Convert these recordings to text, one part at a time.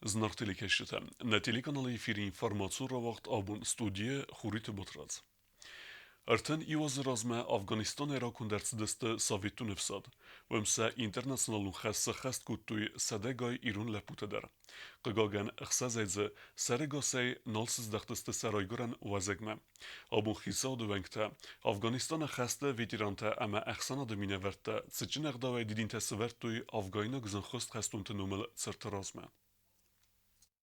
Знартеликешите. На телеканалի էֆիրի ինֆորմացիա վաղտ աբուն ստուդիա խուրիթը բոտրած։ Արդեն իوازրազմը Աֆղանիստան երակունդերց դստը Սովետուն վսad, վմսա ինտերնացիոնալուն խասը խաստ կուտուի սադեգայ իրուն լապուտադար։ Կգագան խսազայձը սարեգոսեյ նոլսыз դախտստը սարայգորան ուազեգմը։ Աբուն խիսաուդու վենքտա Աֆղանիստանը խաստը վետիրանտը ամա əxsana minəvərtdə sıçın əqdavay didintə sıvərtüy Afgayna qızınxost xəstun tınumıl sırtırozmə.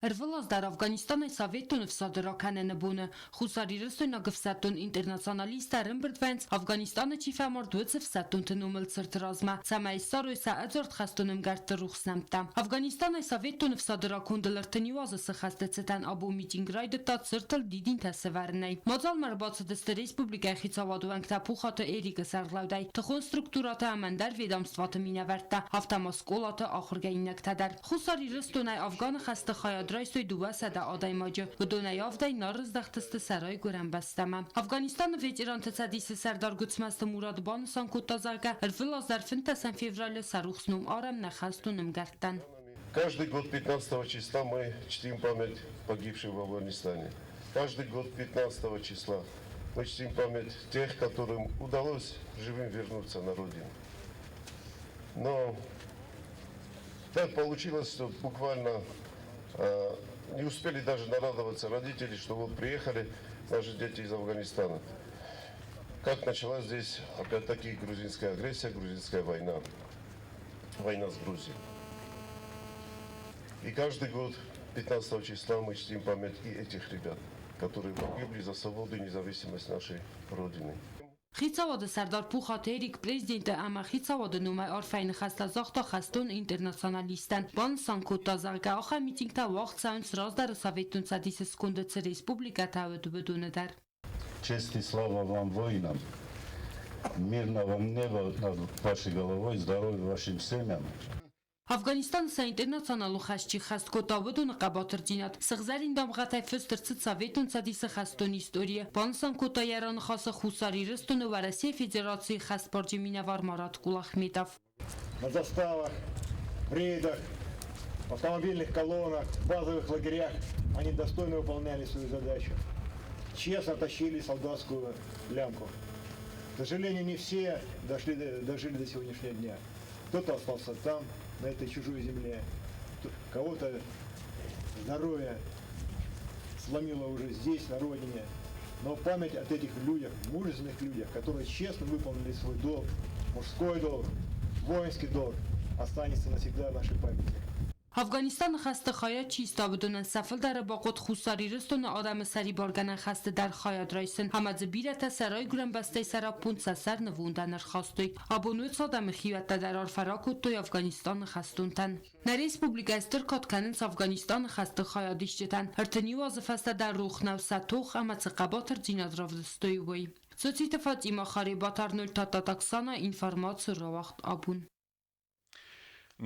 Հրվլազդար Աֆղանիստանը Սովետուն վսադրոքանը նբունը, խուսարիրըստույնա գվսատուն ինտերնացիոնալիստարն բրդվենց Աֆղանիստանը չիվամորդուեցը վսատուն տնումլ ծրտրազմա, ցամայ սարույսա ածորդ խաստունım գարտ ռուխսնամտա։ Աֆղանիստանը Սովետուն վսադրոքուն դլրտնի ուազը սխաստեցետան աբու միտինգրայդը տա ծրտլ դիդին թասվարնայ։ Մոձալ մարբացը դստը ռեսպուբլիկայ խիցավադուանք տապուխատը էրիկը սարլավդայ, թխուն ստրուկտուրատը ամանդար ведомстваты минավարта, автомосколаты ахыргайнактадар. Խուսարիրըստունայ Աֆղանը խաստը խայադ Ռայսոյ դուվասադա ադայմաջը վդոնայավդայ նարզդախտստը սարայ գորամբաստամա Աֆղանիստանը վետիրանտը ցադիսը սարդարգուցմաստը Մուրադ բանսան կուտազարգա հրվլազդար ֆինտասան февраля սարուխսնում արամ նախաստունում գարտան Каждый год 15 числа мы чтим память погибших в Афганистане. Каждый год 15 числа мы чтим память тех, которым удалось живым вернуться на родину. Но так получилось, что буквально не успели даже нарадоваться родители, что вот приехали наши дети из Афганистана. Как началась здесь опять-таки грузинская агрессия, грузинская война. Война с Грузией. И каждый год 15 числа мы чтим память и этих ребят, которые погибли за свободу и независимость нашей Родины. Խիցավոդը սարդար փուխաթերիկ պրեզիդենտը ամա խիցավոդը նումայ արֆայն խաստազախտա խաստուն ինտերնացիոնալիստան բան սանկուտազարգա ախա միտինգտա վաղցան սրազդարը Սովետուն ցադիսը սկունդը республика тавыдубудунедар. Честь и слава вам, воинам. Мирного неба над вашей головой, здоровья вашим семьям. Աֆղանիստանը սա ինտերնացիոնալու խաշչի խաստ կոտավդու նկաբատր ջինատ սղզարին դամղատայ ֆստրցը Սովետուն ցադիսը խաստուն իստորիա բանսան կոտայարան խասը խուսարիրստունը в России Федерации խասպորջի մինավար Մարատ Кулахметов. На заставах, рейдах, автомобильных колоннах, базовых лагерях они достойно выполняли свою задачу. Честно тащили солдатскую лямку. К сожалению, не все дожили до сегодняшнего дня. Кто-то остался там, на этой чужой земле. Кого-то здоровье сломило уже здесь, на родине. Но память от этих людях, мужественных людях, которые честно выполнили свой долг, мужской долг, воинский долг, останется навсегда в нашей памяти. Աֆղանիստանը խաստը խայա չի ստավդունեն սաֆլ դարը բակոտ խուսարիրստունը ադամը սարի բարգանան խաստը դար խայադրայսն համաձը բիրատա սարայ գրամբաստay սարապուն սասար նվունդանար խաստույ աբոնուց ադամը խիվատա դար արֆարակուտույ Աֆղանիստանը խաստունտան նա ռեսպուբլիկա ստր կոտկանենց Աֆղանիստանը խաստը խայադիշճտան հրտնի ուազը ֆաստա դար ռուխնավ սաթող ամացը կաբատր ձինադրով դստույ ուй Սոցիտը Ֆատիմա Խարի բատարնուլ տատատաքսանա ինֆորմացիա ռավախտ աբուն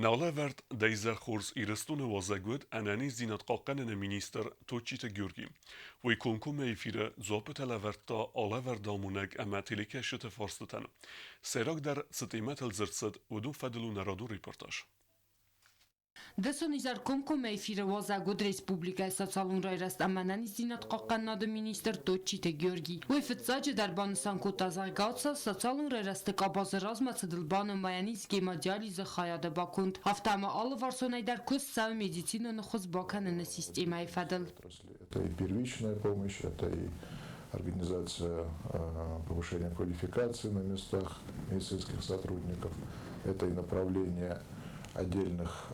Նալավերտ դեյզա խորս իրստունը վազագուտ անանի զինատ կականն մինիստր Թոչիտը Գյուրգի վի կոնկում էֆիրը զոպը տալավերտա ալավեր դամունակ ամատիլիկա շտը ֆորստտան սերակ դար ստիմատել զրցդ ուդու ֆադլու նարադու ռիպորտաժ Դեսոնիզար կոմկոմ էյֆիրը վազագուդ ռեսպուբլիկայ սոցիալուն ռայրաստ ամանանի զինատ կականնադը մինիստր Թոչիտը Գյուրգի ու ֆծաջը դարբանսան կոտազարգացա սոցիալուն ռայրաստը կաբազրազմացը դլբանը մայանի զգեմադիալիզը խայադը բակունդ հավտամը ալը վարսոնայ դար կուս սավ медицина նխոս բականն системայ фадл Это и первичная помощь, это и организация повышения квалификации на местах медицинских сотрудников, это и направление отдельных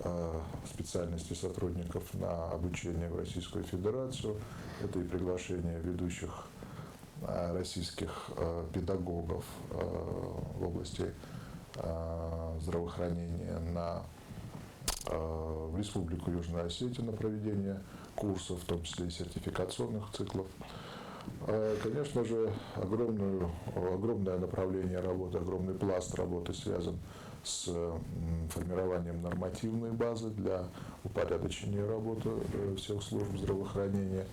специальностей сотрудников на обучение в Российскую Федерацию, это и приглашение ведущих российских педагогов в области здравоохранения в Республику Южная Осетия на проведение курсов, в том числе и сертификационных циклов. Конечно же, огромное направление работы, огромный пласт работы связан с формированием нормативной базы для упорядочения работы всех служб здравоохранения.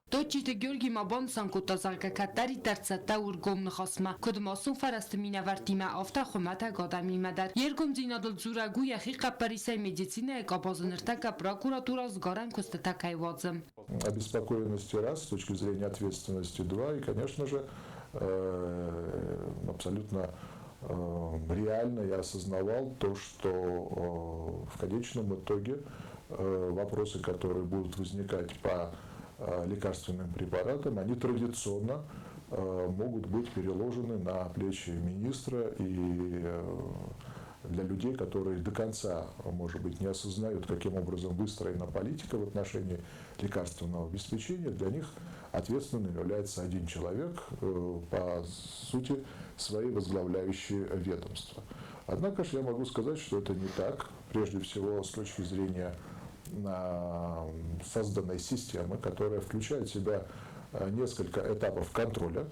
Դոչիդը Գյորգի Մաբոն Սանկուտազարգա կատարի դարձատա ուրգոմ նխոսմա կոդմոսուն ֆարաստը մինավարտիմա ավտախոմատա գոդամի մադար երգում ձինադլ ձուրագու яхի կապարիսայ մեդիցինա կապոզնրտակա прокуратура сгоран костатакай вотзам. Обеспокоенности раз, с точки зрения ответственности два, и, конечно же, абсолютно реально я осознавал то, что в конечном итоге вопросы, которые будут возникать по лекарственным препаратам, они традиционно могут быть переложены на плечи министра и для людей, которые до конца, может быть, не осознают, каким образом выстроена политика в отношении лекарственного обеспечения, для них ответственным является один человек, по сути, свои возглавляющие ведомства. Однако же я могу сказать, что это не так, прежде всего с точки зрения созданной системы, которая включает в себя несколько этапов контроля,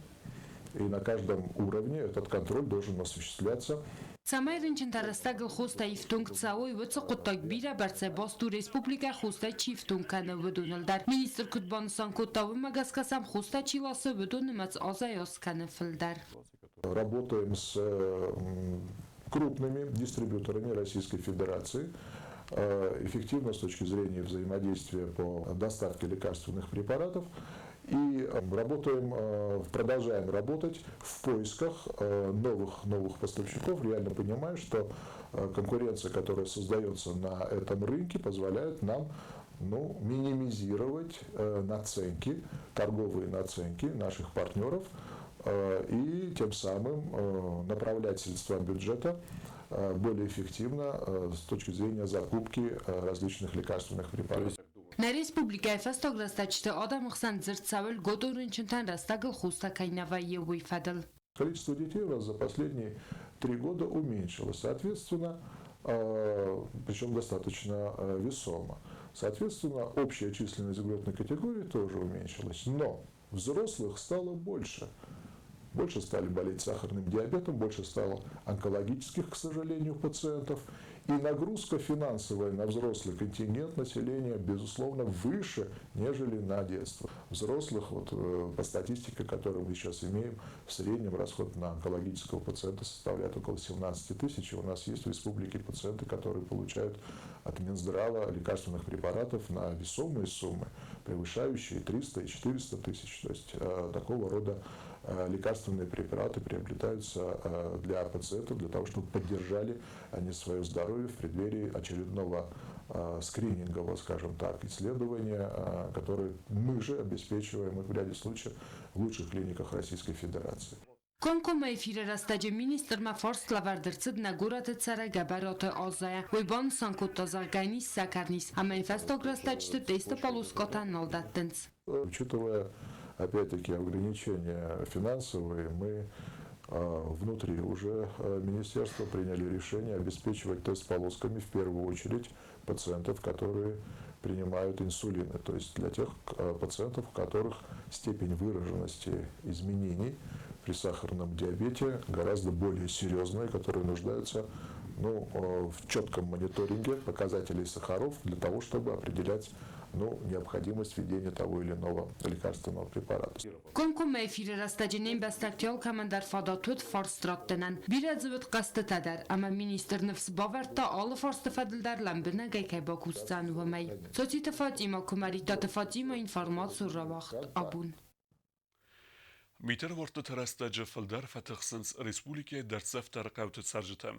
и на каждом уровне этот контроль должен осуществляться. Цамайрын чынтарастагыл хоста ифтунг цаой вăцы құттак бира барце басту республика хоста чифтунканы выдунылдар. Министр Кутбан Санкутавы магаскасам хоста чиласы выдунымац азаясканы филдар. Работаем с крупными дистрибьюторами Российской Федерации, эффективно с точки зрения взаимодействия по доставке лекарственных препаратов. И продолжаем работать в поисках новых поставщиков, реально понимая, что конкуренция, которая создается на этом рынке, позволяет нам минимизировать наценки, торговые наценки наших партнеров и тем самым направлять средства бюджета более эффективно с точки зрения закупки различных лекарственных препаратов. На республике фастог растачты адам хсан зерцавел годорын чынтан растагыл хуста кайнава евой фадал. Количество детей у нас за последние 3 года уменьшилось, соответственно, причем достаточно весомо. Соответственно, общая численность льготной категории тоже уменьшилась, но взрослых стало больше. Больше стали болеть сахарным диабетом, больше стало онкологических, к сожалению, пациентов. И нагрузка финансовая на взрослый контингент населения, безусловно, выше, нежели на детство. Взрослых, по статистике, которую мы сейчас имеем, в среднем расход на онкологического пациента составляет около 17 тысяч. И у нас есть в республике пациенты, которые получают от Минздрава лекарственных препаратов на весомые суммы, превышающие 300 и 400 тысяч. То есть такого рода лекарственные препараты приобретаются для пациентов, для того, чтобы поддержали они свое здоровье в преддверии очередного скринингового, скажем так, исследования, которое мы же обеспечиваем в ряде случаев в лучших клиниках Российской Федерации. Конкома эфире растаджи министр мафорс лавардырцыд нагураты цара габароты озая. Уйбан Санкутазарганис сакарнис. А манифестог растачты тесты полускотан нолдаттынц. Учитывая опять-таки ограничения финансовые, мы внутри уже министерства приняли решение обеспечивать тест-полосками в первую очередь пациентов, которые принимают инсулины, то есть для тех пациентов, у которых степень выраженности изменений при сахарном диабете гораздо более серьезная, которые нуждаются в четком мониторинге показателей сахаров для того, чтобы определять необходимость введения того или иного лекарственного препарата. Конкома эфире растаджинен бастактиол командар фадатут форстраттенан. Биразывыт кастытадар, ама министр нефс баварта алы форстыфадылдар ламбына гайкай бакустан вамай. Социта Фатима Кумаритата Фатима информацию равахт абун. Митер ворты терастаджи фалдар фатыхсынс республикия дәртсәф тарқауты царжыта.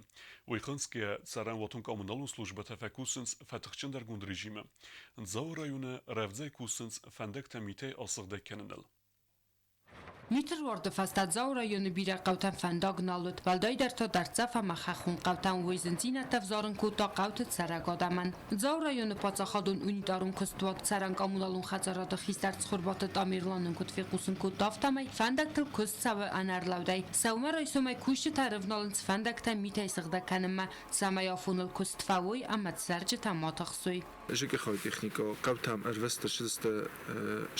Уйхынския царан ватун коммуналун служба тафакусынс фатыхчындар гунд режима. Нзау районы равдзай кусынс фандек тамитей асығдай кенінел. Митр ورد فستاد زاو رایون بیره قوتن فنداگ نالود والدای در تا درцафа махахун قوتن ویزنزین تفزارن کوتا قوت سرگادمن زاو رایون پاتساخادون اونیدارون کستوات سرن کامولالون خزارات خیستر خوربات تامیرلانون کتفی قوسن کوتافتامای فندک تل کست سو انرلاودای سوما رایسومای کوشت ترفنالن فندک تا میتای سغده کنم سمای آفونل کست فاوی امت سرج تماتخسوی ژێکی خەوی تێکنیکەوە قەوتام ئەروەستە شستە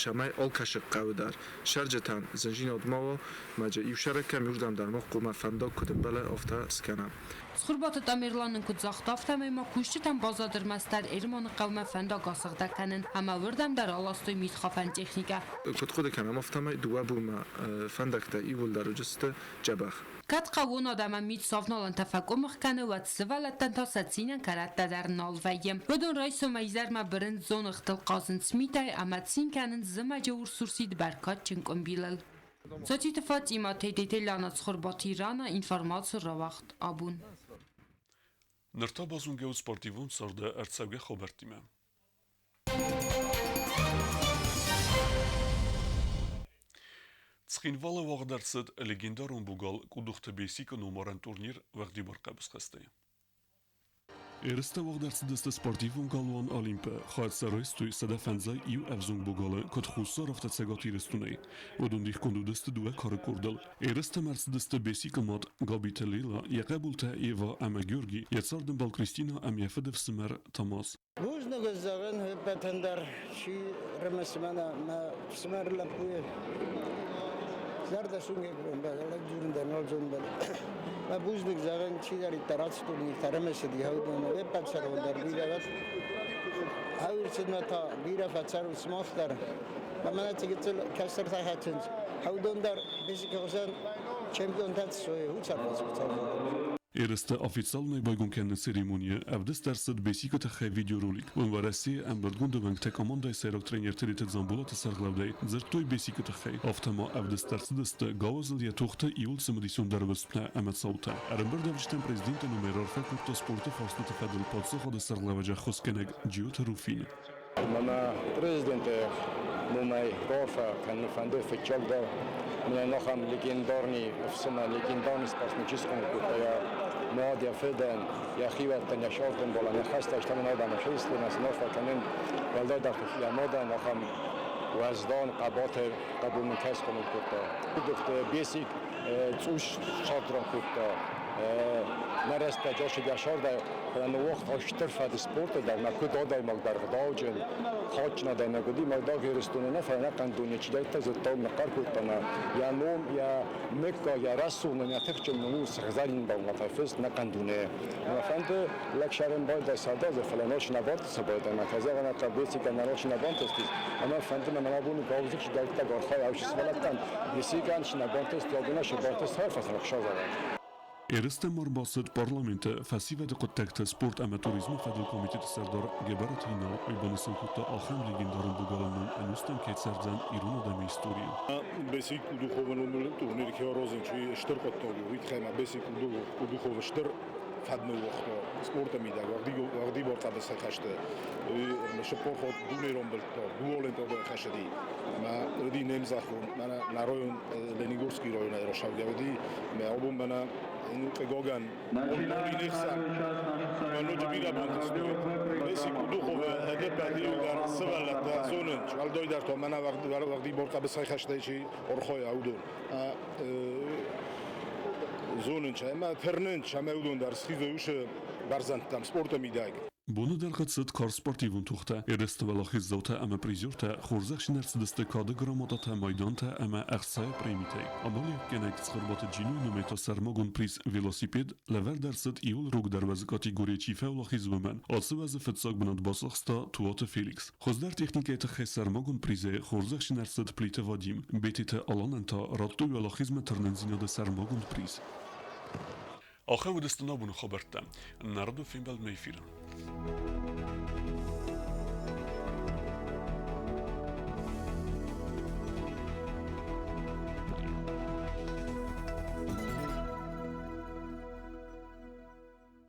شەمای ئۆڵکەشق قەودار شەرجەتان زنجینە دمەوە ماجە ئیوشەرەکە میوردام دارمە قومە فەندۆ کودم بەلە ئۆفتا سکەنە Sxurbatı Tamerlanın kudzaqtaf təməyma kuşçı təm bazadırməstər Ermanı qavmə fəndə qasıqdəkənin həmə vırdəm dər alastoy mitxafən texnika. كنت خود كمان مفتمي دوابو ما فندكتا إيول درجست جبخ Kat qavun adamə mit savnalan təfəqqümüq kəni və tsıvələtdən ta sətsinən kərətdə dərn alvəyim. Vədun rayso məyzərmə birin zon ıxtıl qazın smitay əmətsin kənin zıməcə ursursid bərkat çınqın bilil. Zəti tıfat ima teydeti lanat sxurbat İrana informatsiya ravaxt abun. Nërta bazun geo sportivun sërde ertsevge xobertime. Цхинвала вағдарсыд легендарун бугал кудухты бесика номаран турнир вағди барқабыз қасты. Эрсте вағдарсыдысты спортивун галуан Олимпе, хает сарайстуй сада фанзай ию авзун бугалы, кот хуса рафта цегати рестуней. Водундих кондудысты дуэ кары курдал. Эрсте марсыдысты бесика мад Габите Лила, яқабулта Ева Ама Георги, яцардын бал Кристина Ам Яфедев Сымер Тамас. Buzna gözlerin hübbetender şi remesmana ma smerla puye. Zarda sunge böyle jurunda noljon böyle. Ma buzna gözlerin çileri taratstuni taramesi di havduna ve patsar onlar bilavat. Havir sidmata bira fatsar smaftar. Bana tigitl kastar tahatın. Havdundar bizi kosan çempion tatsoy huçar basıptar. Эрсте официальной байгункенной церемонии авдестарсыд бесика тахе видеоролик. Вон в России амбергунда вангте команда серок тренер теритет замбулата сарглавдай. Зертой бесика тахе. Автома авдестарсыдысты гавазыл я тухта иул самадисюн дарвыспна амат саута. Арымбердавичтен президента номерар факурта спорта фарсната федерал подсохода сарглаваджа хоскенег Джиота Руфин. Мана президенте Мумай Горфа kan фанде фечалда. Мне нахам легендарный, всема легендарный спортсменческом кутая. Младия Феден, я хиваттан я шортен бола, я хаста что мне надо, что если нас норфа канен, валда да я мода нахам ваздан кабатер кабун кеском кута. Духте бесик цуш шатрон кута. Нареста Джоши Гашорда, на вахт аштер фад спорт да на куда да мал даргдаужен, хачна да на годи мал да герстуне на фана кандуне чидайта зотом на каркутана. Я ном я мекка я расул на тахчем ну сгазалин да на фест на кандуне. На фанте лекшарен байда сада за фланоч на бот собойда на казага на табесика на ноч на бонтести. Ама фанте на набуни гаузик чидайта горха я шисвалатан. Бесикан на бонтест ягуна шибонтест харфас рахшаза. Эрсте марбасыд парламенте фасиведе коттекте спорт аматуризму федерал комитети сардор гебарат хина ойбанысın kutta ахам легендарун бугаланын анустан кетсердзан ируна дами истории. Бесик удухован турнир кеорозинчи штыр коттогу витхема бесик удухов штыр фадны вахта спорта мида вагди борта бес хаште шпорт дунерон белто дуолен то хашди ма роди немзахун мана на район ленигорский район рошавгавди ма обум мана ину кегоган олинихса мано ҷибира бонтастуд бесик удухов ҳадет бадио дар сывалата зонын чалдой дар то мана вагди борта бес хаште чи орхой аудун зонын чама тернен чамаудун дар схизоуш барзантам спорта мидаг. Bunu derqatsıd kar sportivun tuxta, ereste velahis zavta ama prizyorta, xorzaq şinersıdiste kadı gramadata maydanta ama əxsaya premitey. Amaliyat genek tsxırbatı cinu numeta sermagun priz velosiped, lever dersid iul rug dervezi kategoriya çife velahis vəmən, atsı vəzi fıtsak bınad basaqsta tuatı Felix. Xozdar texnikayta xe sermagun prize, xorzaq şinersid plite vadim, betite alanenta rattu velahis metrnen zinada sermagun priz. آخر ودستنا بون خبرتم نردو فیلم بل میفیرن